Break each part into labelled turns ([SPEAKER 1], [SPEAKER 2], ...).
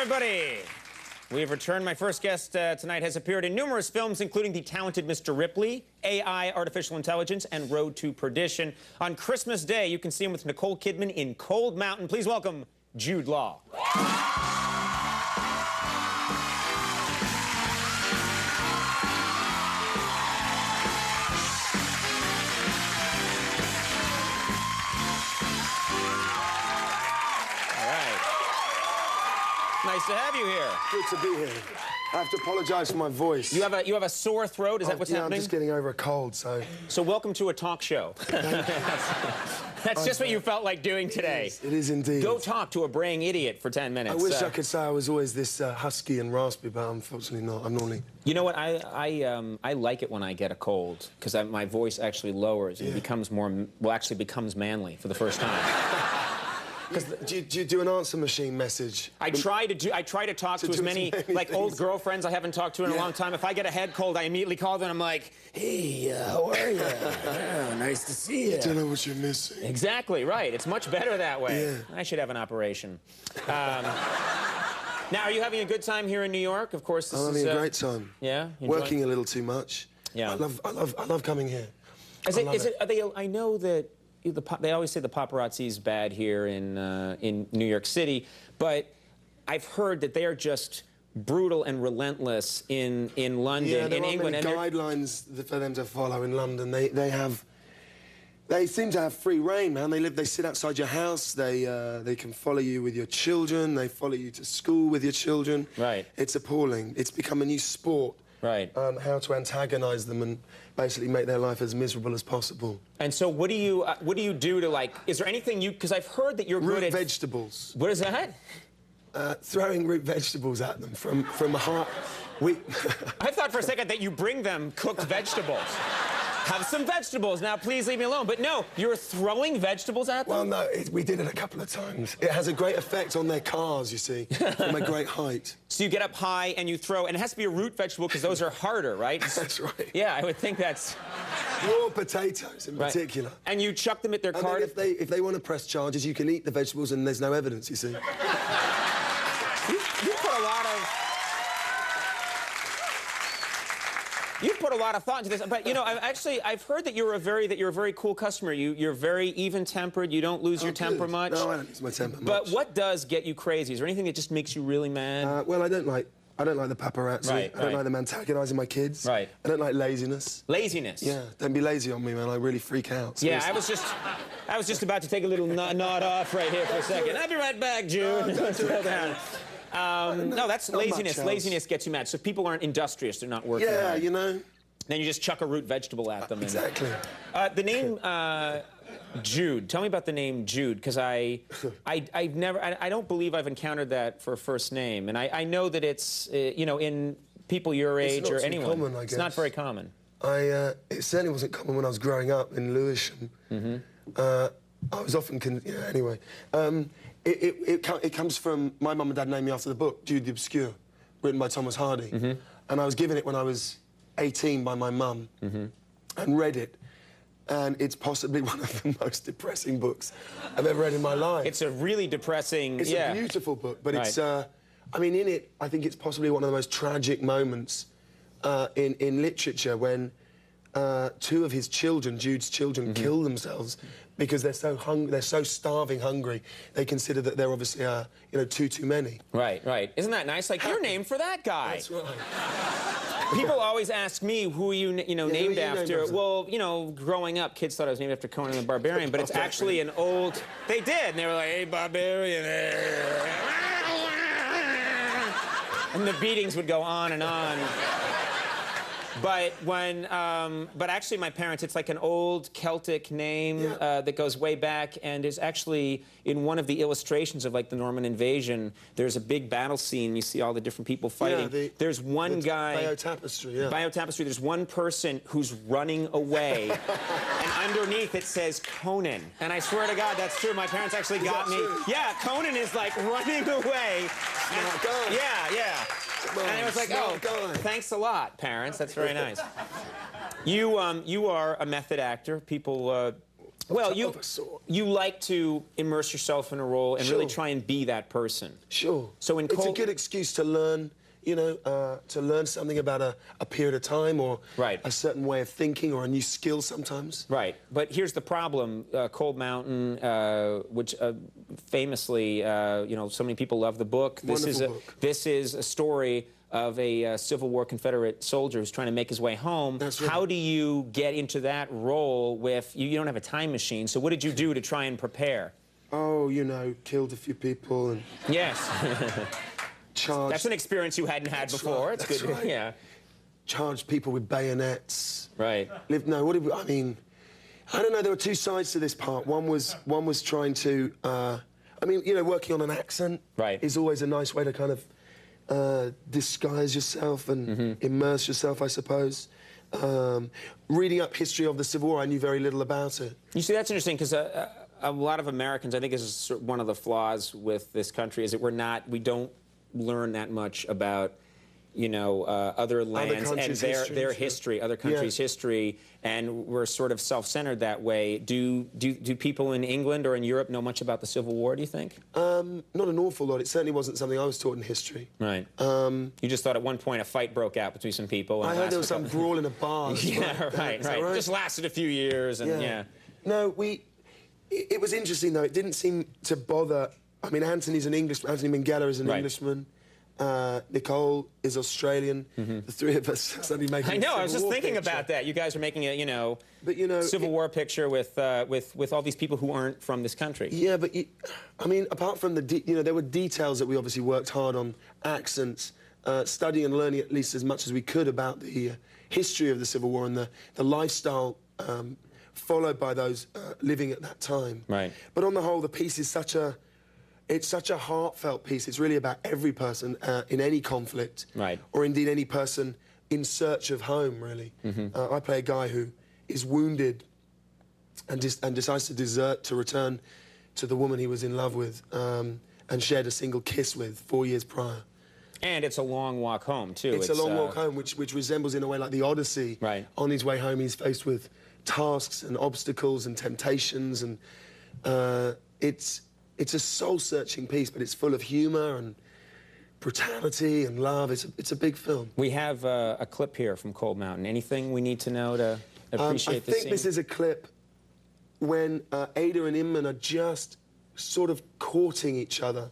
[SPEAKER 1] everybody. We've returned. My first guest tonight has appeared in numerous films, including The Talented Mr. Ripley, AI, Artificial Intelligence, and Road to Perdition. On Christmas Day, you can see him with Nicole Kidman in Cold Mountain. Please welcome Jude Law. Nice to have you here.
[SPEAKER 2] Good to be here. I have to apologize for my voice.
[SPEAKER 1] You have a sore throat? Is that what's happening?
[SPEAKER 2] I'm just getting over a cold, so...
[SPEAKER 1] So welcome to a talk show. That's just what you felt like doing today.
[SPEAKER 2] It is indeed.
[SPEAKER 1] Go talk to a braying idiot for 10 minutes.
[SPEAKER 2] I wish I could say I was always this husky and raspy, but unfortunately not. I'm normally...
[SPEAKER 1] You know what? I like it when I get a cold, because my voice actually lowers and becomes more... Well, actually becomes manly for the first time.
[SPEAKER 2] Do you do an answer machine message?
[SPEAKER 1] I try to talk to as many like old girlfriends I haven't talked to in a long time. If I get a head cold, I immediately call them. I'm like, "Hey, how are you? Nice to see you."
[SPEAKER 2] You don't know what you're missing.
[SPEAKER 1] Exactly right. It's much better that way.
[SPEAKER 2] Yeah.
[SPEAKER 1] I should have an operation. Now, are you having a good time here in New York? Of course, this
[SPEAKER 2] I'm having a great time.
[SPEAKER 1] Yeah.
[SPEAKER 2] Working a little too much.
[SPEAKER 1] Yeah.
[SPEAKER 2] I love coming here.
[SPEAKER 1] I know that. They always say the paparazzi's bad here in New York City, but I've heard that they are just brutal and relentless in London, in England.
[SPEAKER 2] Yeah, there are many guidelines for them to follow in London. They seem to have free reign, man. They sit outside your house. They can follow you with your children. They follow you to school with your children.
[SPEAKER 1] Right.
[SPEAKER 2] It's appalling. It's become a new sport.
[SPEAKER 1] Right.
[SPEAKER 2] How to antagonize them and basically make their life as miserable as possible.
[SPEAKER 1] And so what do you do to, like, is there anything you, because I've heard that you're good at...
[SPEAKER 2] Root vegetables.
[SPEAKER 1] What is that?
[SPEAKER 2] Throwing root vegetables at them from a heart...
[SPEAKER 1] I thought for a second that you bring them cooked vegetables. Have some vegetables. Now, please leave me alone. But no, you're throwing vegetables at them?
[SPEAKER 2] Well, no, we did it a couple of times. It has a great effect on their cars, you see, from a great height.
[SPEAKER 1] So you get up high and you throw, and it has to be a root vegetable because those are harder, right?
[SPEAKER 2] That's right.
[SPEAKER 1] Yeah, I would think that's...
[SPEAKER 2] Raw potatoes, in particular.
[SPEAKER 1] And you chuck them at their car?
[SPEAKER 2] If they want to press charges, you can eat the vegetables and there's no evidence, you see.
[SPEAKER 1] You put a lot of... You put a lot of thought into this, but you know, I've heard that you're a very cool customer. You're very even-tempered. You don't lose your temper much.
[SPEAKER 2] No, I don't lose my temper much.
[SPEAKER 1] But what does get you crazy? Is there anything that just makes you really mad?
[SPEAKER 2] Well, I don't like the paparazzi.
[SPEAKER 1] Right,
[SPEAKER 2] I don't like them antagonizing my kids.
[SPEAKER 1] Right.
[SPEAKER 2] I don't like laziness.
[SPEAKER 1] Laziness.
[SPEAKER 2] Yeah, don't be lazy on me, man. I really freak out. Seriously.
[SPEAKER 1] Yeah, I was just about to take a little nod off right here for a second. I'll be right back, Jude. Scroll down. No, that's laziness. Laziness gets you mad. So people aren't industrious, they're not working
[SPEAKER 2] Yeah,
[SPEAKER 1] hard.
[SPEAKER 2] you know.
[SPEAKER 1] Then you just chuck a root vegetable at them.
[SPEAKER 2] Exactly.
[SPEAKER 1] The name Jude. Tell me about the name Jude, because I don't believe I've encountered that for a first name, and I know that it's you know, in people your age or anyone.
[SPEAKER 2] It's not common, I guess.
[SPEAKER 1] It's not very common.
[SPEAKER 2] It certainly wasn't common when I was growing up in Lewisham. I was often anyway. It comes from my mum and dad named me after the book Jude the Obscure, written by Thomas Hardy, and I was given it when I was 18 by my mum, and read it, and it's possibly one of the most depressing books I've ever read in my life.
[SPEAKER 1] It's a really depressing...
[SPEAKER 2] It's a beautiful book, but it's, I mean, in it, I think it's possibly one of the most tragic moments in literature when two of his children, Jude's children, kill themselves because they're so starving hungry. They consider that they're obviously, you know, too many. Right,
[SPEAKER 1] right. Isn't that nice? Like, you're named for that guy.
[SPEAKER 2] That's right.
[SPEAKER 1] People always ask me who you named after. Well, you know, growing up, kids thought I was named after Conan the Barbarian, but it's actually an old... They did, and they were like, "Hey, Barbarian." And the beatings would go on and on. But but actually my parents, it's like an old Celtic name that goes way back, and is actually in one of the illustrations of like the Norman invasion. There's a big battle scene. You see all the different people fighting. Yeah, there's one guy.
[SPEAKER 2] Biotapestry, yeah.
[SPEAKER 1] Biotapestry. There's one person who's running away, and underneath it says Conan. And I swear to God, that's true. My parents actually got me.
[SPEAKER 2] True?
[SPEAKER 1] Yeah, Conan is like running away. And, yeah. And it was like, oh, thanks a lot, parents. That's very nice. You are a method actor. People Well,
[SPEAKER 2] of a sort.
[SPEAKER 1] you like to immerse yourself in a role and really try and be that person.
[SPEAKER 2] Sure.
[SPEAKER 1] So in
[SPEAKER 2] it's a good excuse to learn, you know, to learn something about a period of time or a certain way of thinking or a new skill sometimes.
[SPEAKER 1] Right. But here's the problem. Cold Mountain, which famously, you know, so many people love the book. This is a story of a Civil War Confederate soldier who's trying to make his way home.
[SPEAKER 2] That's right.
[SPEAKER 1] How do you get into that role with, you don't have a time machine, so what did you do to try and prepare?
[SPEAKER 2] Oh, you know, killed a few people and...
[SPEAKER 1] Yes.
[SPEAKER 2] Charged...
[SPEAKER 1] That's an experience you hadn't had before.
[SPEAKER 2] Right,
[SPEAKER 1] it's good.
[SPEAKER 2] Right.
[SPEAKER 1] Yeah.
[SPEAKER 2] Charged people with bayonets.
[SPEAKER 1] Right.
[SPEAKER 2] No, what did we... I mean, I don't know, there were two sides to this part. One was trying to... I mean, you know, working on an accent is always a nice way to kind of disguise yourself and immerse yourself, I suppose. Reading up history of the Civil War, I knew very little about it.
[SPEAKER 1] You see, that's interesting, because a lot of Americans, I think this is one of the flaws with this country, is that we don't learn that much about, you know, other lands and their history, other countries' history, and we're sort of self-centered that way. Do people in England or in Europe know much about the Civil War, do you think?
[SPEAKER 2] Not an awful lot. It certainly wasn't something I was taught in history.
[SPEAKER 1] Right. You just thought at one point a fight broke out between some people. And
[SPEAKER 2] I heard there was some brawl in a bar.
[SPEAKER 1] Right. It just lasted a few years, and
[SPEAKER 2] No, it was interesting, though. It didn't seem to bother... I mean, Anthony Minghella is an Englishman. Nicole is Australian. The three of us suddenly making.
[SPEAKER 1] I know. I was just thinking about that. You guys are making a, you know, Civil War picture with all these people who aren't from this country.
[SPEAKER 2] Yeah, but I mean, apart from there were details that we obviously worked hard on, accents, studying and learning at least as much as we could about the history of the Civil War and the lifestyle followed by those living at that time.
[SPEAKER 1] Right.
[SPEAKER 2] But on the whole, the piece is it's such a heartfelt piece. It's really about every person in any conflict, or indeed any person in search of home, really. I play a guy who is wounded and decides to desert to return to the woman he was in love with and shared a single kiss with 4 years prior.
[SPEAKER 1] And it's a long walk home, too.
[SPEAKER 2] It's a long walk home, which resembles, in a way, like the Odyssey.
[SPEAKER 1] Right.
[SPEAKER 2] On his way home, he's faced with tasks and obstacles and temptations, and it's a soul-searching piece, but it's full of humour and brutality and love. It's a big film.
[SPEAKER 1] We have a clip here from Cold Mountain. Anything we need to know to appreciate the scene?
[SPEAKER 2] I think this is a clip when Ada and Inman are just sort of courting each other.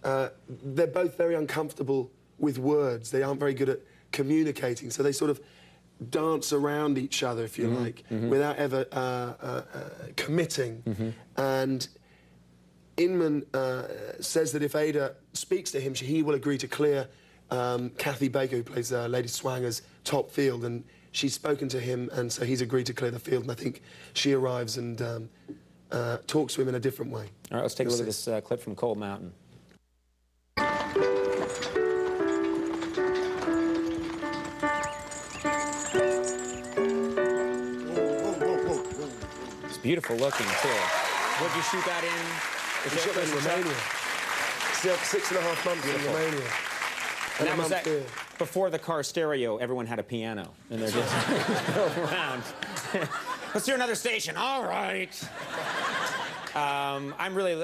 [SPEAKER 2] They're both very uncomfortable with words. They aren't very good at communicating, so they sort of dance around each other, if you like, without ever committing. And Inman says that if Ada speaks to him, he will agree to clear Kathy Baker, who plays Lady Swanger's top field, and she's spoken to him, and so he's agreed to clear the field, and I think she arrives and talks to him in a different way.
[SPEAKER 1] All right, let's take a look at this clip from Cold Mountain. It's beautiful looking, too. Would you shoot that in?
[SPEAKER 2] We shot that in Romania. 6.5 months in Romania.
[SPEAKER 1] And that was that before the car stereo, everyone had a piano, and they're just going around. Let's do another station. All right. I'm really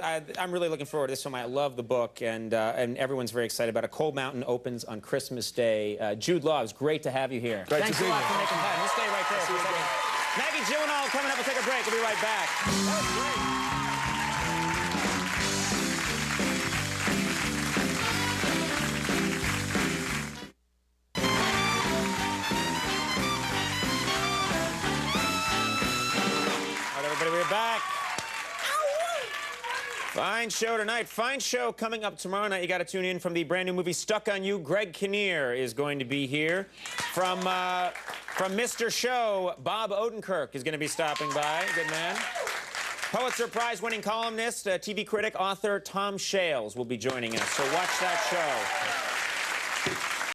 [SPEAKER 1] looking forward to this film. I love the book, and everyone's very excited about it. Cold Mountain opens on Christmas Day. Jude Law, it's great to have you here. Thanks a lot for making time. We'll stay right there for a second. Maggie Gyllenhaal coming up. We'll take a break. We'll be right back. That was great. We're back. Fine show tonight. Fine show coming up tomorrow night. You got to tune in from the brand new movie Stuck on You. Greg Kinnear is going to be here. From Mr. Show, Bob Odenkirk is going to be stopping by. Good man. Pulitzer Prize-winning columnist, TV critic, author Tom Shales will be joining us. So watch that show.